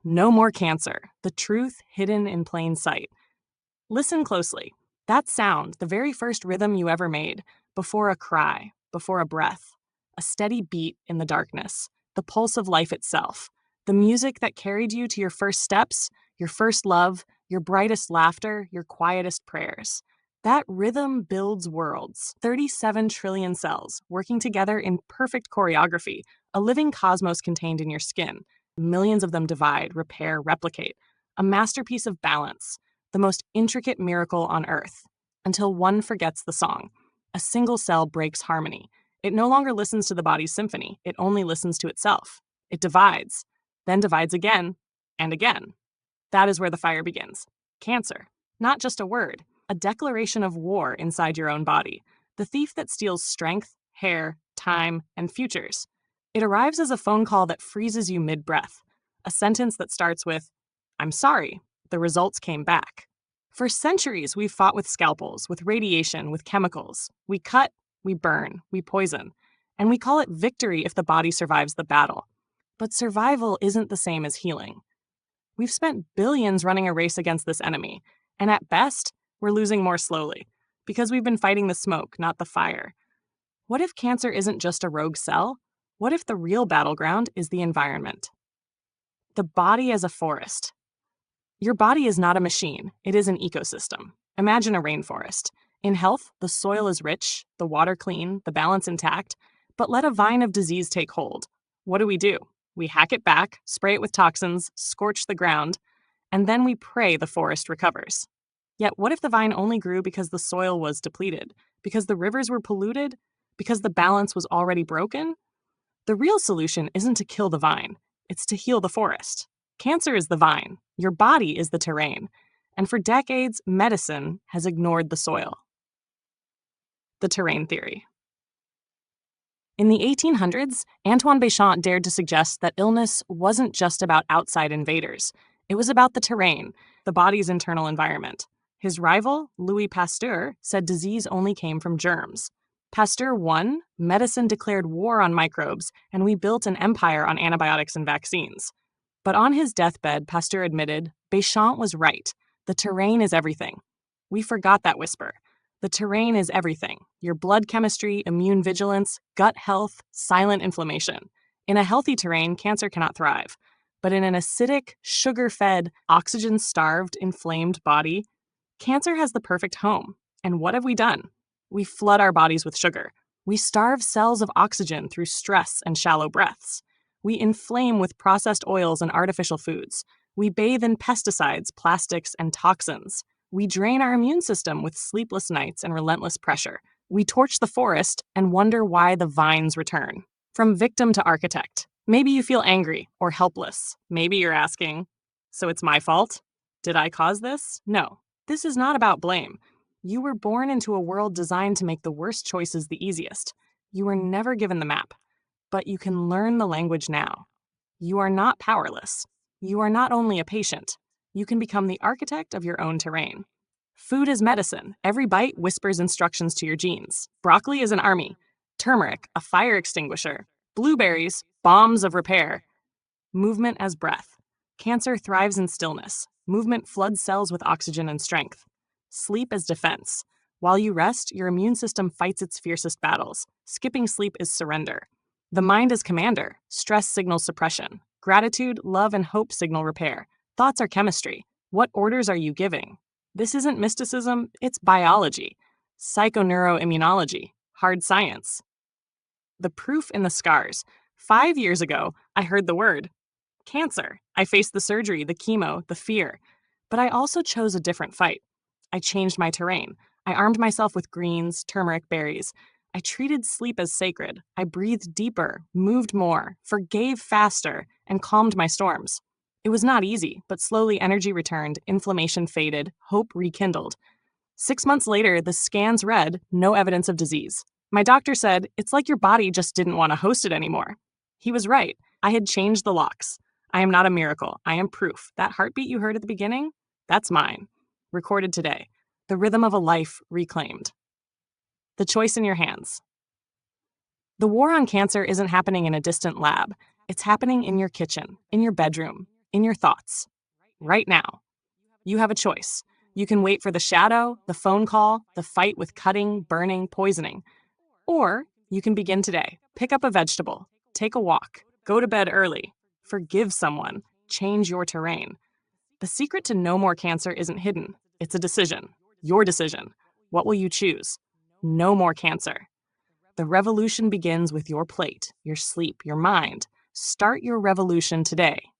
No more cancer, the truth hidden in plain sight. Listen closely. That sound, the very first rhythm you ever made, before a cry, before a breath, a steady beat in the darkness, the pulse of life itself, the music that carried you to your first steps, your first love, your brightest laughter, your quietest prayers. That rhythm builds worlds, 37 trillion cells working together in perfect choreography, a living cosmos contained in your skin. Millions of them divide, repair, replicate. A masterpiece of balance, the most intricate miracle on Earth, until one forgets the song. A single cell breaks harmony. It no longer listens to the body's symphony, it only listens to itself. It divides, then divides again and again. That is where the fire begins. Cancer. Not just a word, a declaration of war inside your own body. The thief that steals strength, hair, time, and futures. It arrives as a phone call that freezes you mid-breath. A sentence that starts with, "I'm sorry, the results came back." For centuries, we've fought with scalpels, with radiation, with chemicals. We cut, we burn, we poison. And we call it victory if the body survives the battle. But survival isn't the same as healing. We've spent billions running a race against this enemy, and at best, we're losing more slowly, because we've been fighting the smoke, not the fire. What if cancer isn't just a rogue cell? What if the real battleground is the environment? The body as a forest. Your body is not a machine, it is an ecosystem. Imagine a rainforest. In health, the soil is rich, the water clean, the balance intact, but let a vine of disease take hold. What do? We hack it back, spray it with toxins, scorch the ground, and then we pray the forest recovers. Yet what if the vine only grew because the soil was depleted, because the rivers were polluted, because the balance was already broken? The real solution isn't to kill the vine, it's to heal the forest. Cancer is the vine, your body is the terrain, and for decades, medicine has ignored the soil. The terrain theory. In the 1800s, Antoine Béchamp dared to suggest that illness wasn't just about outside invaders. It was about the terrain, the body's internal environment. His rival, Louis Pasteur, said disease only came from germs. Pasteur won, medicine declared war on microbes, and we built an empire on antibiotics and vaccines. But on his deathbed, Pasteur admitted, Béchamp was right. The terrain is everything. We forgot that whisper. The terrain is everything. Your blood chemistry, immune vigilance, gut health, silent inflammation. In a healthy terrain, cancer cannot thrive. But in an acidic, sugar-fed, oxygen-starved, inflamed body, cancer has the perfect home. And what have we done? We flood our bodies with sugar. We starve cells of oxygen through stress and shallow breaths. We inflame with processed oils and artificial foods. We bathe in pesticides, plastics, and toxins. We drain our immune system with sleepless nights and relentless pressure. We torch the forest and wonder why the vines return. From victim to architect. Maybe you feel angry or helpless. Maybe you're asking, so it's my fault? Did I cause this? No, this is not about blame. You were born into a world designed to make the worst choices the easiest. You were never given the map, but you can learn the language now. You are not powerless. You are not only a patient. You can become the architect of your own terrain. Food is medicine. Every bite whispers instructions to your genes. Broccoli is an army. Turmeric, a fire extinguisher. Blueberries, bombs of repair. Movement as breath. Cancer thrives in stillness. Movement floods cells with oxygen and strength. Sleep as defense. While you rest, your immune system fights its fiercest battles. Skipping sleep is surrender. The mind is commander. Stress signals suppression. Gratitude, love, and hope signal repair. Thoughts are chemistry. What orders are you giving? This isn't mysticism, it's biology. Psychoneuroimmunology. Hard science. The proof in the scars. 5 years ago, I heard the word cancer. I faced the surgery, the chemo, the fear. But I also chose a different fight. I changed my terrain. I armed myself with greens, turmeric, berries. I treated sleep as sacred. I breathed deeper, moved more, forgave faster, and calmed my storms. It was not easy, but slowly energy returned, inflammation faded, hope rekindled. 6 months later, the scans read no evidence of disease. My doctor said, it's like your body just didn't want to host it anymore. He was right. I had changed the locks. I am not a miracle. I am proof. That heartbeat you heard at the beginning, that's mine. Recorded today. The rhythm of a life reclaimed. The choice in your hands. The war on cancer isn't happening in a distant lab. It's happening in your kitchen, in your bedroom, in your thoughts, right now. You have a choice. You can wait for the shadow, the phone call, the fight with cutting, burning, poisoning. Or you can begin today. Pick up a vegetable, take a walk, go to bed early, forgive someone, change your terrain. The secret to no more cancer isn't hidden. It's a decision. Your decision. What will you choose? No more cancer. The revolution begins with your plate, your sleep, your mind. Start your revolution today.